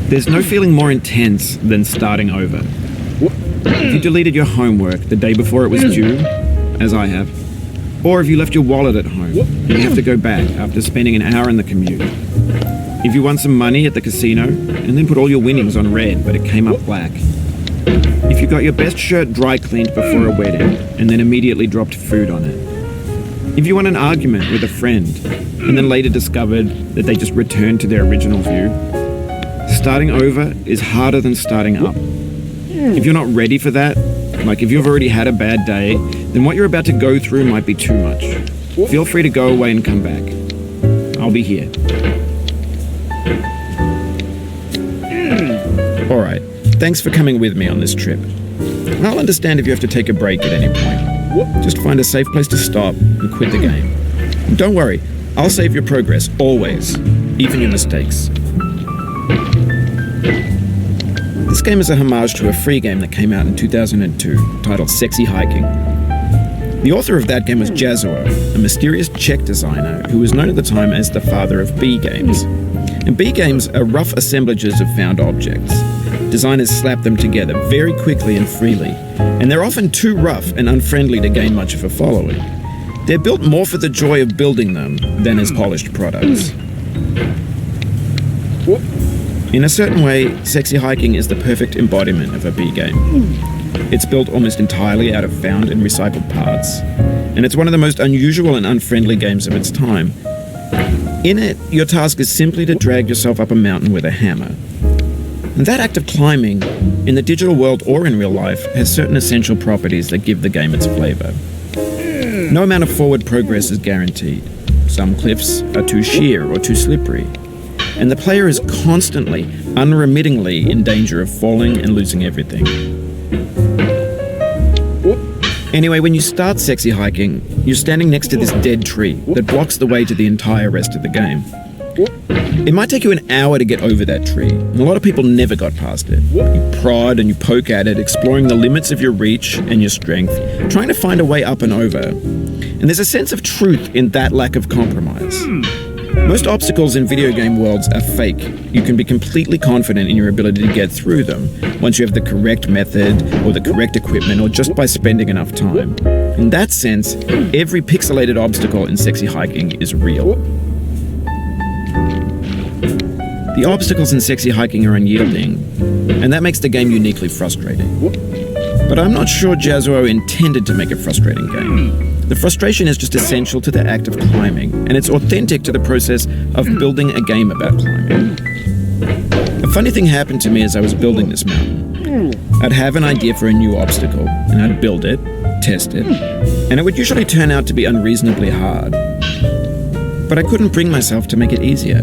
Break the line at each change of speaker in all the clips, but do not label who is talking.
There's no feeling more intense than starting over. If you deleted your homework the day before it was due, as I have, or if you left your wallet at home, you have to go back after spending an hour in the commute. If you won some money at the casino and then put all your winnings on red but it came up black. If you got your best shirt dry cleaned before a wedding and then immediately dropped food on it. If you won an argument with a friend and then later discovered that they just returned to their original view. Starting over is harder than starting up. If you're not ready for that, like if you've already had a bad day, then what you're about to go through might be too much. Feel free to go away and come back. I'll be here. Alright, thanks for coming with me on this trip. I'll understand if you have to take a break at any point. Just find a safe place to stop and quit the game. And don't worry, I'll save your progress, always, even your mistakes. This game is a homage to a free game that came out in 2002, titled Sexy Hiking. The author of that game was Jazuo, a mysterious Czech designer who was known at the time as the father of B games. And B games are rough assemblages of found objects. Designers slap them together very quickly and freely, and they're often too rough and unfriendly to gain much of a following. They're built more for the joy of building them than as polished products. In a certain way, Sexy Hiking is the perfect embodiment of a B game. It's built almost entirely out of found and recycled parts, and it's one of the most unusual and unfriendly games of its time. In it, your task is simply to drag yourself up a mountain with a hammer. And that act of climbing, in the digital world or in real life, has certain essential properties that give the game its flavor. No amount of forward progress is guaranteed. Some cliffs are too sheer or too slippery. And the player is constantly, unremittingly in danger of falling and losing everything. Anyway, when you start Sexy Hiking, you're standing next to this dead tree that blocks the way to the entire rest of the game. It might take you an hour to get over that tree, and a lot of people never got past it. You prod and you poke at it, exploring the limits of your reach and your strength, trying to find a way up and over. And there's a sense of truth in that lack of compromise. Most obstacles in video game worlds are fake. You can be completely confident in your ability to get through them once you have the correct method or the correct equipment or just by spending enough time. In that sense, every pixelated obstacle in Sexy Hiking is real. The obstacles in Sexy Hiking are unyielding, and that makes the game uniquely frustrating. But I'm not sure Jazuo intended to make a frustrating game. The frustration is just essential to the act of climbing, and it's authentic to the process of building a game about climbing. A funny thing happened to me as I was building this mountain. I'd have an idea for a new obstacle, and I'd build it, test it, and it would usually turn out to be unreasonably hard. But I couldn't bring myself to make it easier.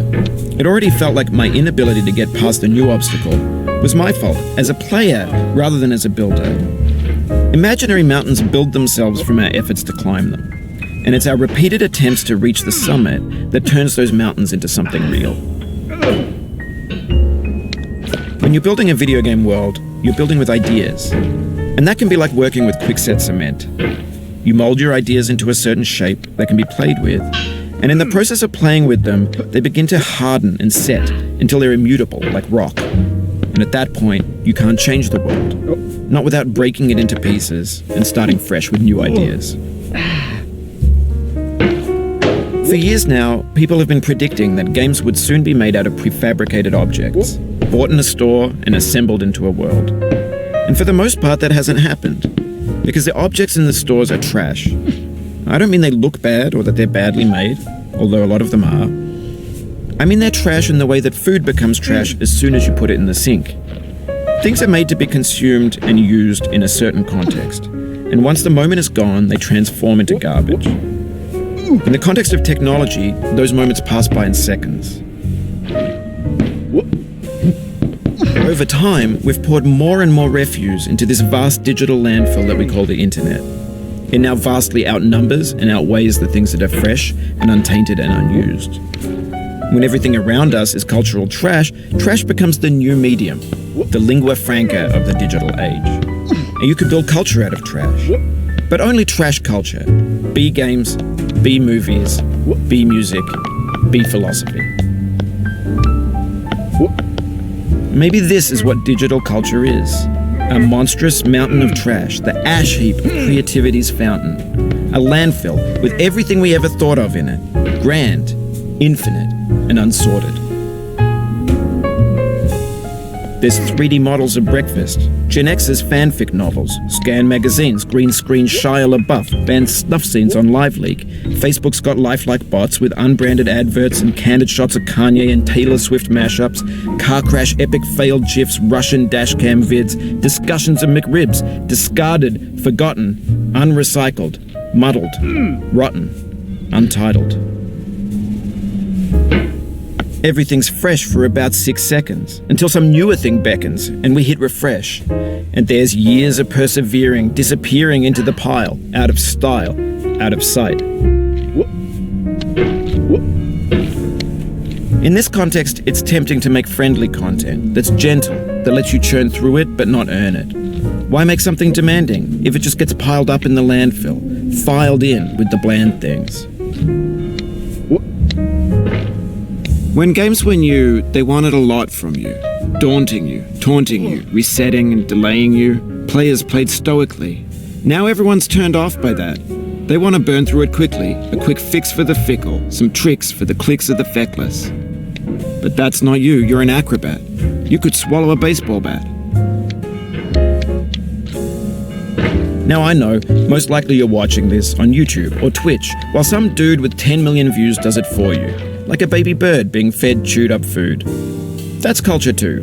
It already felt like my inability to get past the new obstacle was my fault as a player rather than as a builder. Imaginary mountains build themselves from our efforts to climb them, and it's our repeated attempts to reach the summit that turns those mountains into something real. When you're building a video game world, you're building with ideas, and that can be like working with quickset cement. You mold your ideas into a certain shape that can be played with, and in the process of playing with them, they begin to harden and set until they're immutable, like rock. And at that point, you can't change the world, not without breaking it into pieces and starting fresh with new ideas. For years now, people have been predicting that games would soon be made out of prefabricated objects, bought in a store and assembled into a world. And for the most part, that hasn't happened, because the objects in the stores are trash. I don't mean they look bad or that they're badly made, although a lot of them are. I mean they're trash in the way that food becomes trash as soon as you put it in the sink. Things are made to be consumed and used in a certain context, and once the moment is gone, they transform into garbage. In the context of technology, those moments pass by in seconds. Over time, we've poured more and more refuse into this vast digital landfill that we call the internet. It now vastly outnumbers and outweighs the things that are fresh and untainted and unused. When everything around us is cultural trash, trash becomes the new medium, the lingua franca of the digital age. And you can build culture out of trash, but only trash culture. B games, B movies, B music, B philosophy. Maybe this is what digital culture is. A monstrous mountain of trash, the ash heap of creativity's fountain. A landfill with everything we ever thought of in it. Grand, infinite, and unsorted. There's 3D models of breakfast, Gen X's fanfic novels, scan magazines, green screen Shia LaBeouf, banned snuff scenes on LiveLeak. Facebook's got lifelike bots with unbranded adverts and candid shots of Kanye and Taylor Swift mashups, car crash epic failed GIFs, Russian dashcam vids, discussions of McRibs, discarded, forgotten, unrecycled, muddled, rotten, untitled. Everything's fresh for about 6 seconds, until some newer thing beckons, and we hit refresh. And there's years of persevering, disappearing into the pile, out of style, out of sight. In this context, it's tempting to make friendly content that's gentle, that lets you churn through it but not earn it. Why make something demanding if it just gets piled up in the landfill, filed in with the bland things? When games were new, they wanted a lot from you. Daunting you, taunting you, resetting and delaying you. Players played stoically. Now everyone's turned off by that. They want to burn through it quickly, a quick fix for the fickle, some tricks for the clicks of the feckless. But that's not you, you're an acrobat. You could swallow a baseball bat. Now I know, most likely you're watching this on YouTube or Twitch, while some dude with 10 million views does it for you. Like a baby bird being fed chewed up food. That's culture too.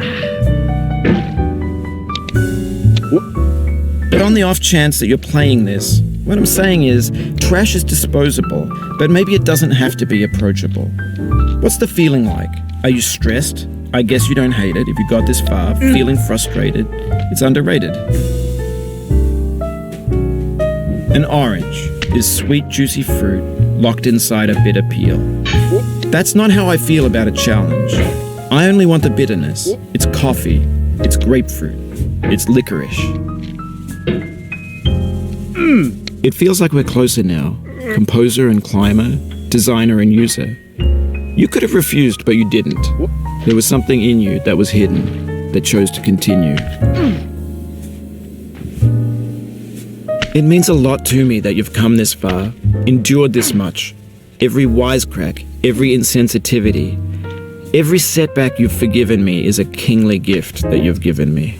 But on the off chance that you're playing this, what I'm saying is, trash is disposable, but maybe it doesn't have to be approachable. What's the feeling like? Are you stressed? I guess you don't hate it if you got this far. Feeling frustrated? It's underrated. An orange is sweet, juicy fruit locked inside a bitter peel. That's not how I feel about a challenge. I only want the bitterness. It's coffee. It's grapefruit. It's licorice. It feels like we're closer now. Composer and climber, designer and user. You could have refused, but you didn't. There was something in you that was hidden, that chose to continue. It means a lot to me that you've come this far, endured this much. Every wisecrack, every insensitivity, every setback you've forgiven me is a kingly gift that you've given me.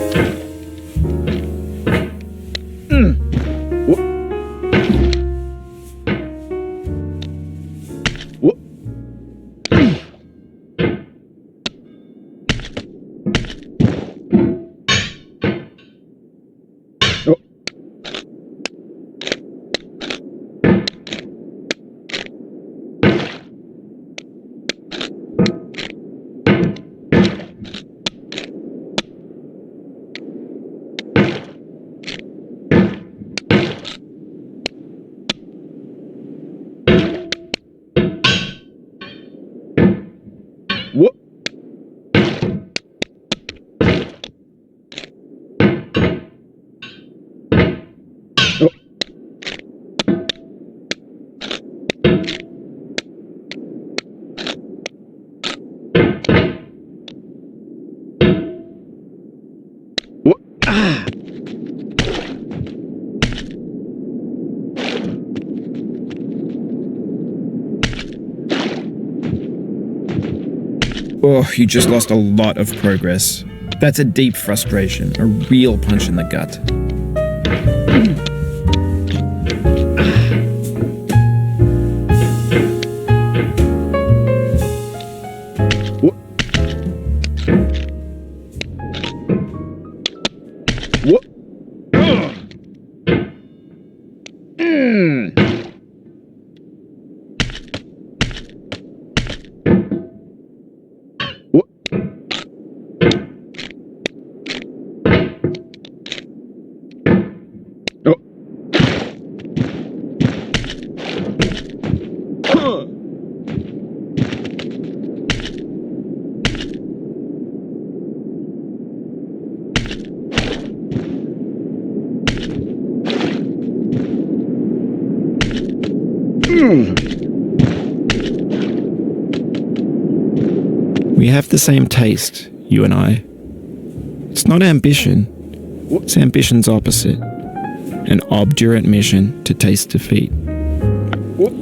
Oh, you just lost a lot of progress. That's a deep frustration, a real punch in the gut. We have the same taste, you and I. It's not ambition. It's ambition's opposite. An obdurate mission to taste defeat.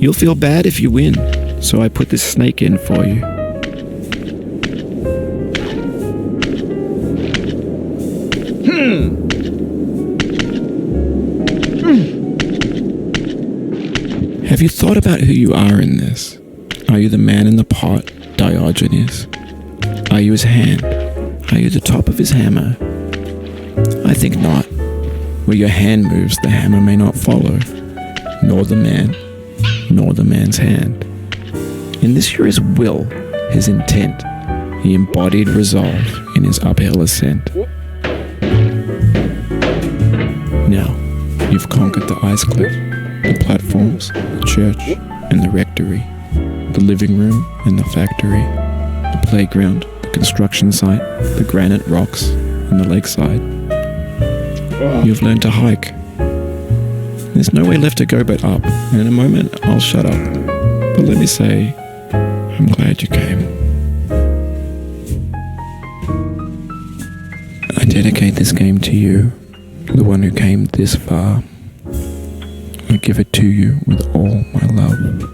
You'll feel bad if you win, so I put this snake in for you. Have you thought about who you are in this? Are you the man in the pot, Diogenes? Are you his hand? Are you the top of his hammer? I think not. Where your hand moves, the hammer may not follow, nor the man, nor the man's hand. In this you're his will, his intent, the embodied resolve in his uphill ascent. Now, you've conquered the ice cliff, the platforms, the church, and the rectory, the living room and the factory, the playground, the construction site, the granite rocks, and the lakeside. You've learned to hike. There's no way left to go but up, and in a moment I'll shut up. But let me say, I'm glad you came. I dedicate this game to you, the one who came this far. I give it to you with all my love.